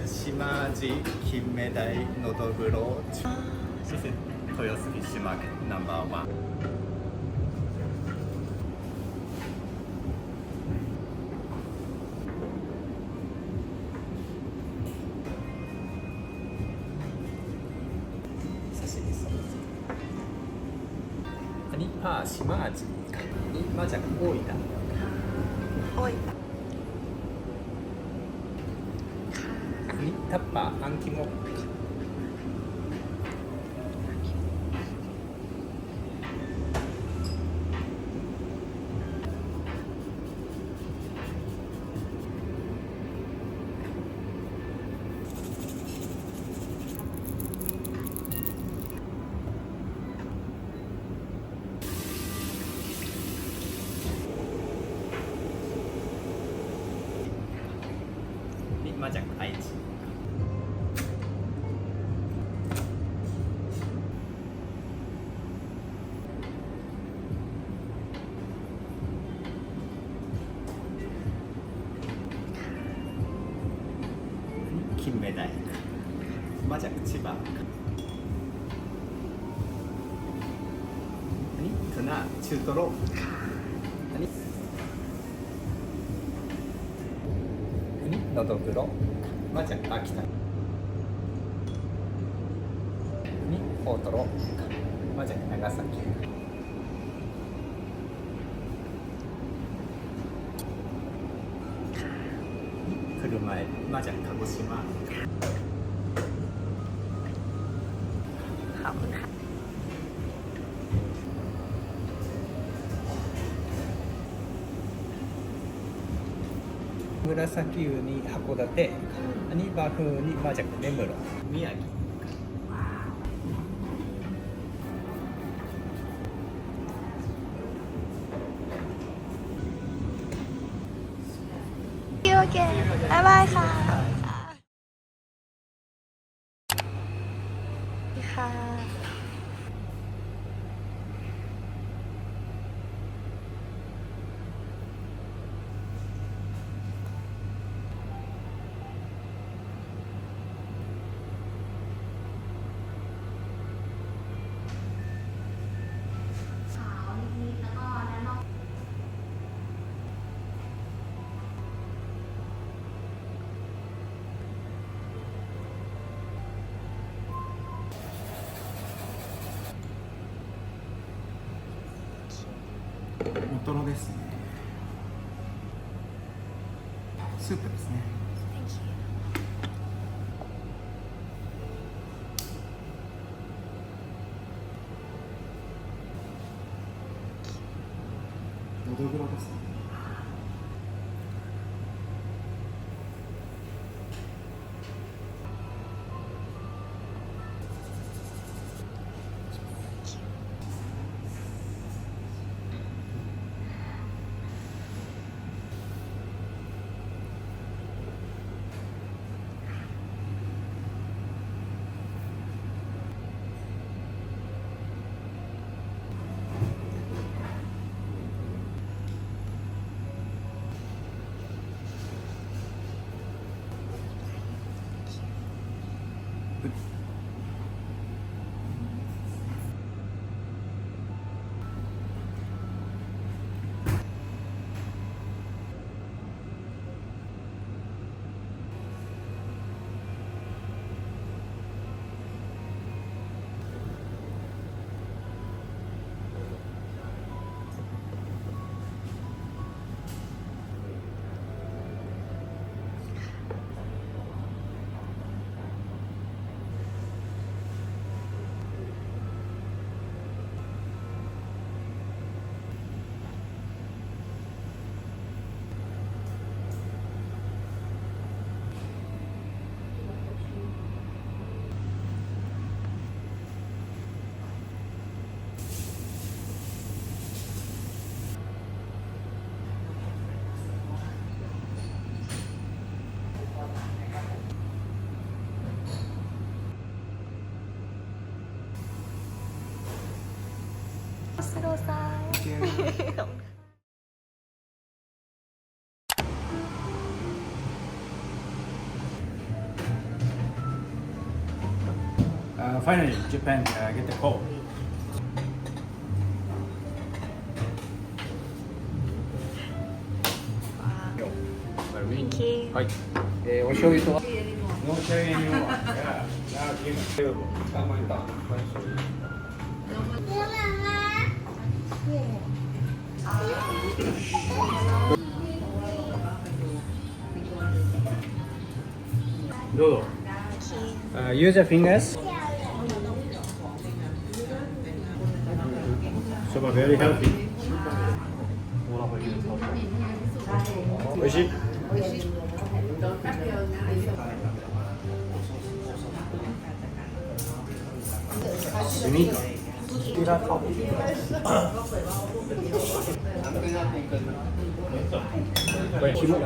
島味金目鯛のどぐろ店豊洲フィッシュマーケットナンバーワン。刺身そうอันนี้ผ้าชิมาจินี่มาจากโออิตา โอ้ย อันนี้ทับปะอังคิโมะนี่มาจากไอจิ金目鯛มาจาก千葉อันนี้ทูน่า中トロอันนี้のどぐろมาจาก秋田อันนี้大トロมาจาก長崎車えมาจาก鹿児島 ขอบคุณค่ะ 紫ウニ函館อันนี้บาฟูนี่มาจาก根室宮城โอเคบ๊ายบายค่ะค่ะ 大トロですねスープですね Thank you のどぐろですねスローさん Finally, Japan get the call. はい。お醤油と。No cherry anymore. Yeah. Now give available. Come on down. Fine,どうぞ。Use your fingers. So very healthy. 美味しい。スニーカー。これ紐が。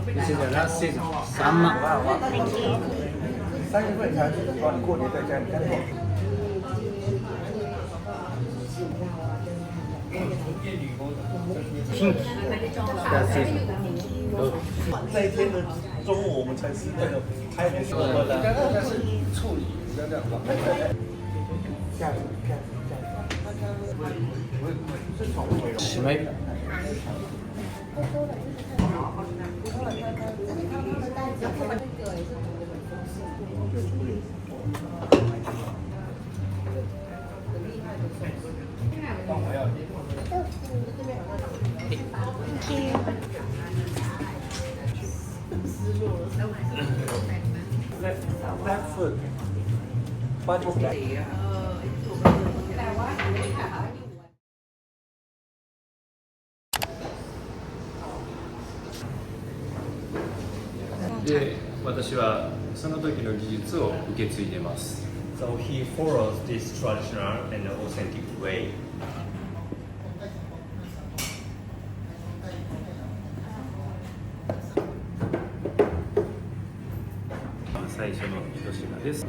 This is the last season. サンマ。3月份才过过年在家里干过。Pink. Last season. 那一天的中午我们才吃那个开的时候的。但是处理不要这样吧。しまい。Black food. What is that? で、私はその時の技術を受け継いでます。So he follows this traditional and authentic way. 最初の一品です。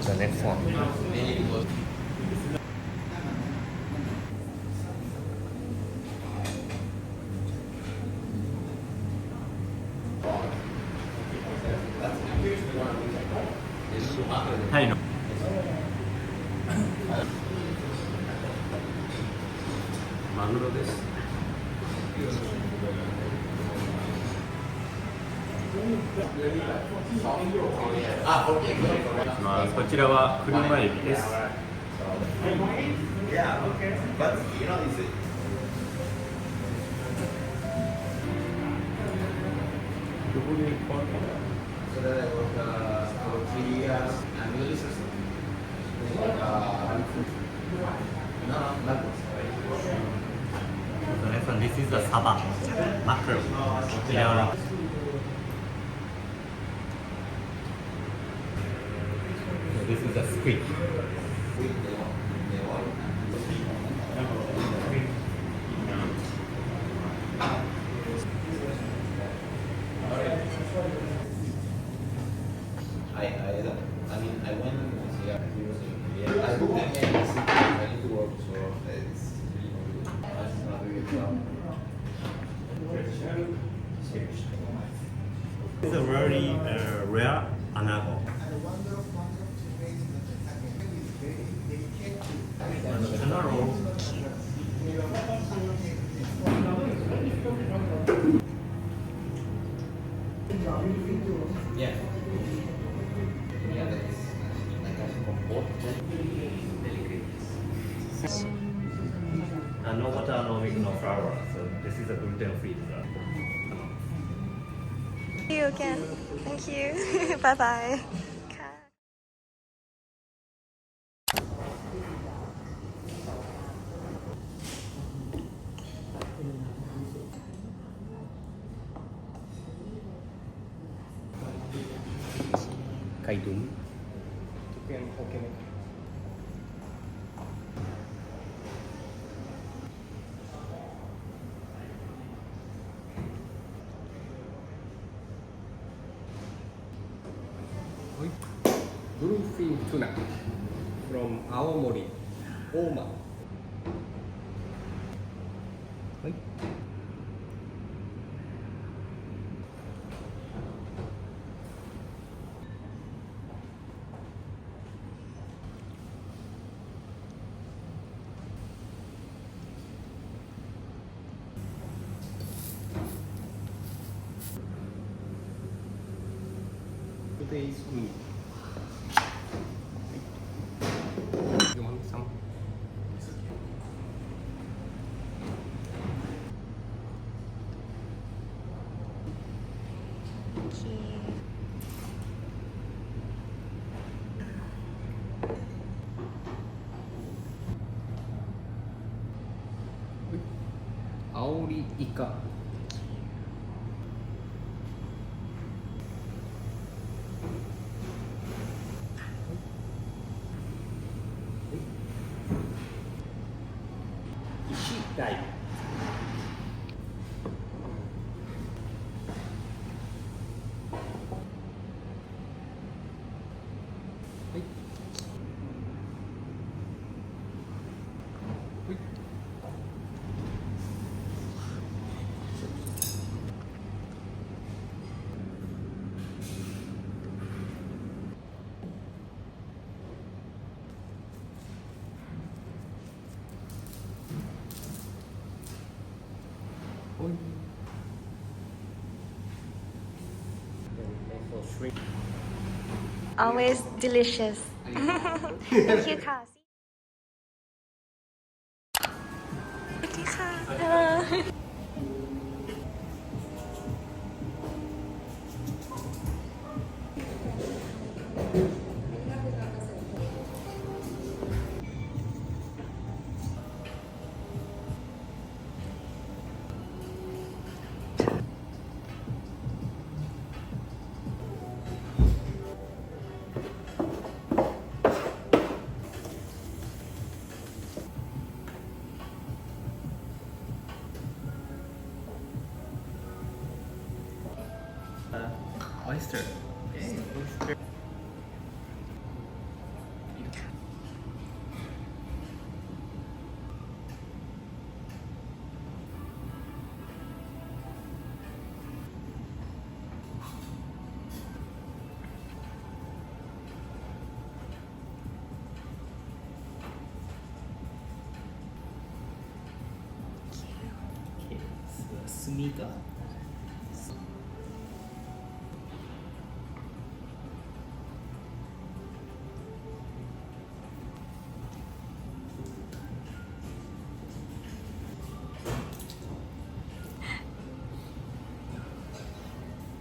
The next one. タイのマグロです。こちらは車エビです。This is the saba, mackerel. Yeah. This is a squid. I mean, I went to see he was in I booked him in I need to work, so it's not really good job. It's a very rare anago. Yeah. Yeah, that's like a compot. No butter, no milk, no flour. So this is a gluten-free dessert. Thank you again. Thank you. Bye bye. ไก่ตุ๋น Bluefin tuna from Aomori. オーマン。はい。Today's good. You want some? Thank you. 青りイカ。石鯛。はい。はい。Always delicious. Thank you ค่ะ Thank you ค่ะ Hello. oyster. Okay, oyster. 炭が。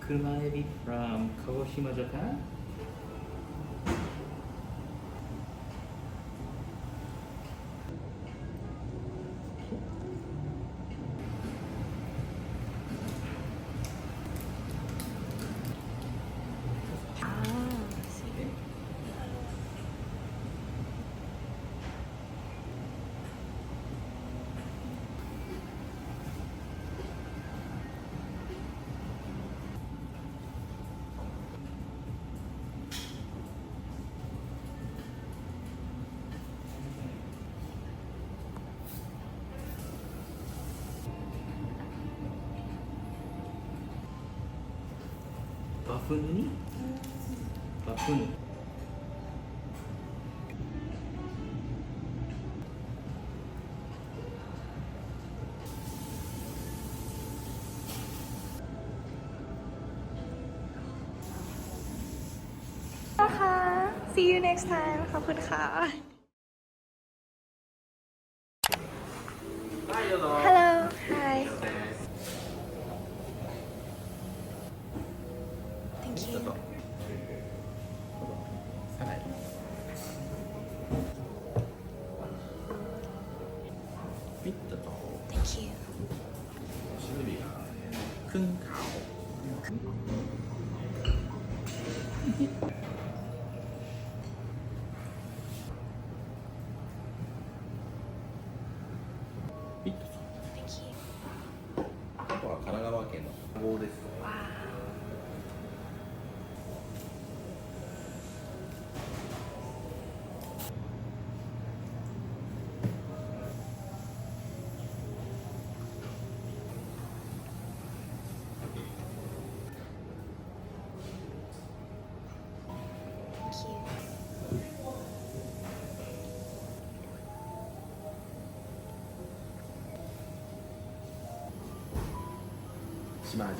車エビ from 鹿児島 Japan.バフンにバフン。นะคะ See you next time ขอบคุณค่ะ Hello Hi Thank you さらに。ピットと Thank you シルビアクンカオ。ピットと Thank you あとは神奈川県の棒です。Wow 島味。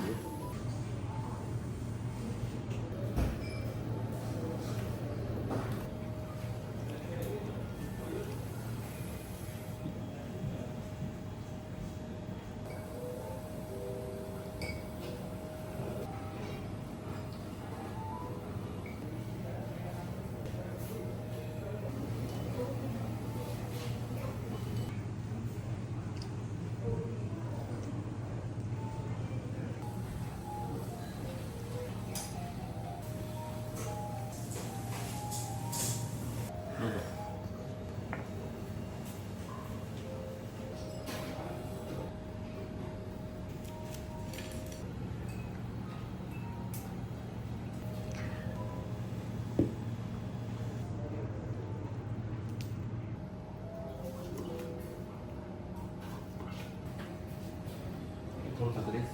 到着です。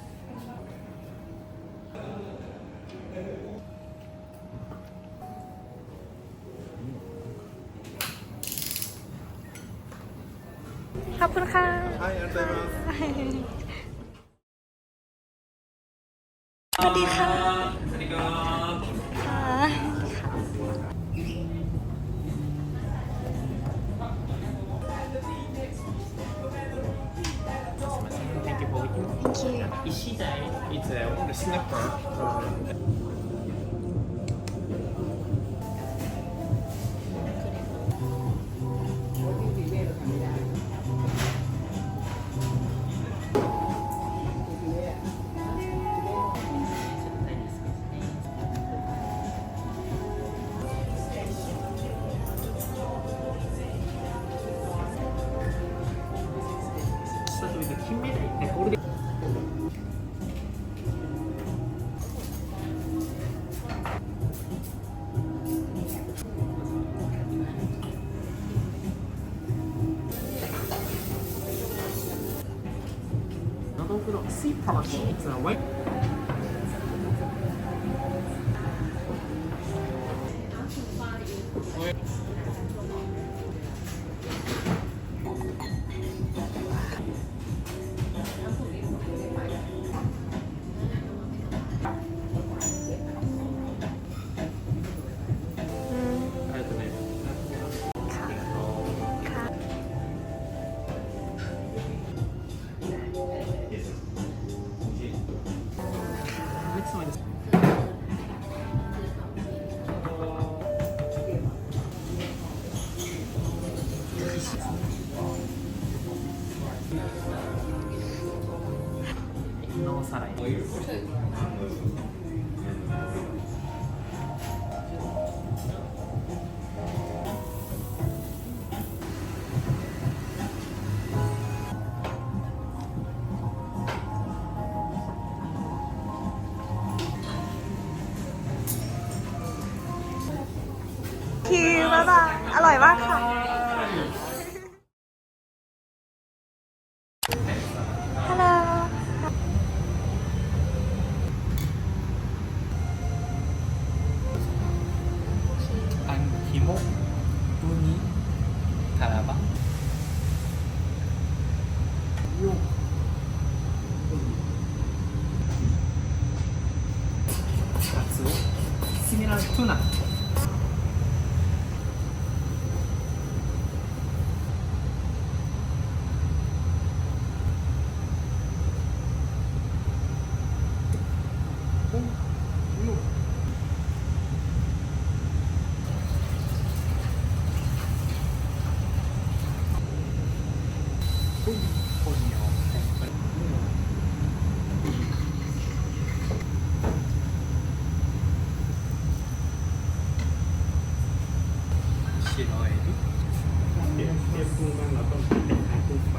ขอบคุณค่ะ はい、ありがとうございます。 สวัสดีค่ะ สวัสดีครับ ค่ะ Thank you for waiting. Thank you. Ishidai is one of the Singapore. Start with the 金目鯛。これでノドグロ sea production. It's a white. ありがとうね。ありがとう。ค่ะ Next one is のおさらい。คิวบ๊ายบายอร่อยมากค่ะ ฮัลโหล あん肝、ウニ、タラバ、カツオ、シミラートゥナ。白エビ。はい、どうぞ。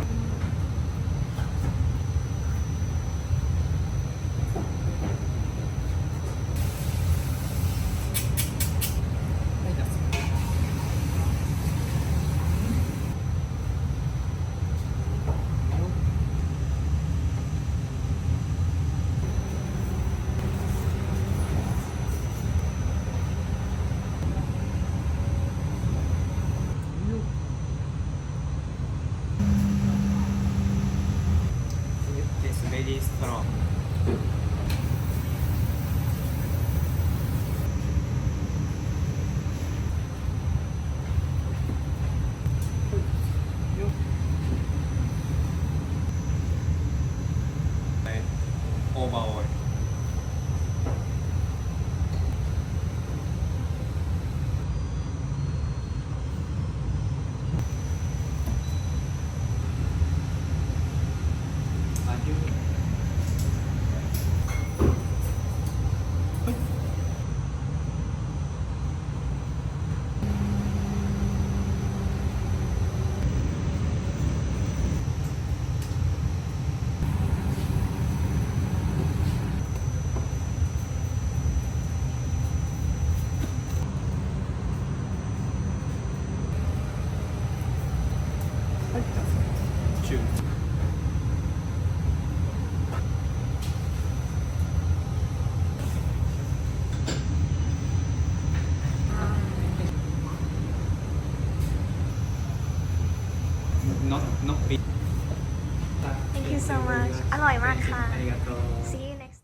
This very strong. Cheers. Not big. Thank you so much อร่อยมากค่ะ ありがとう See you next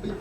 Thank you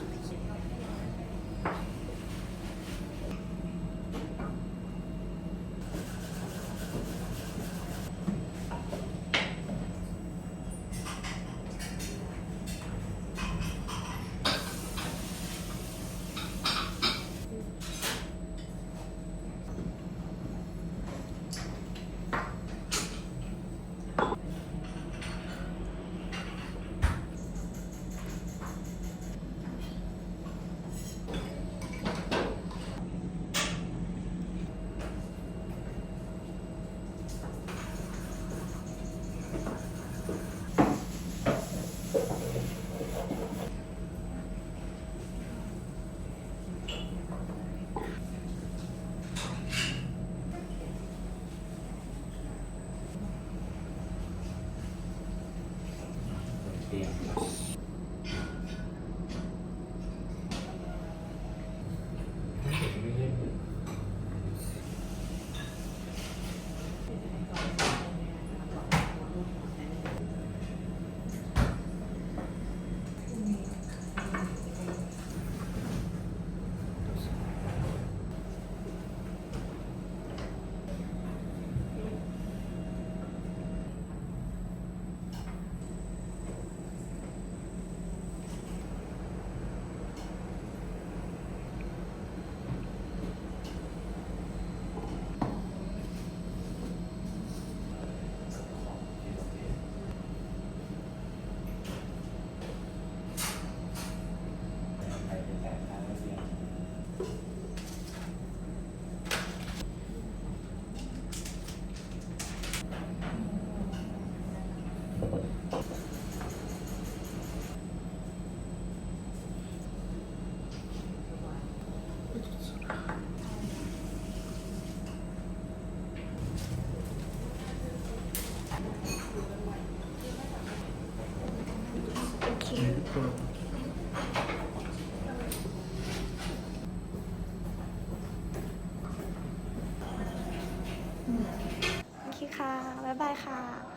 โอเคค่ะ บ๊ายบายค่ะ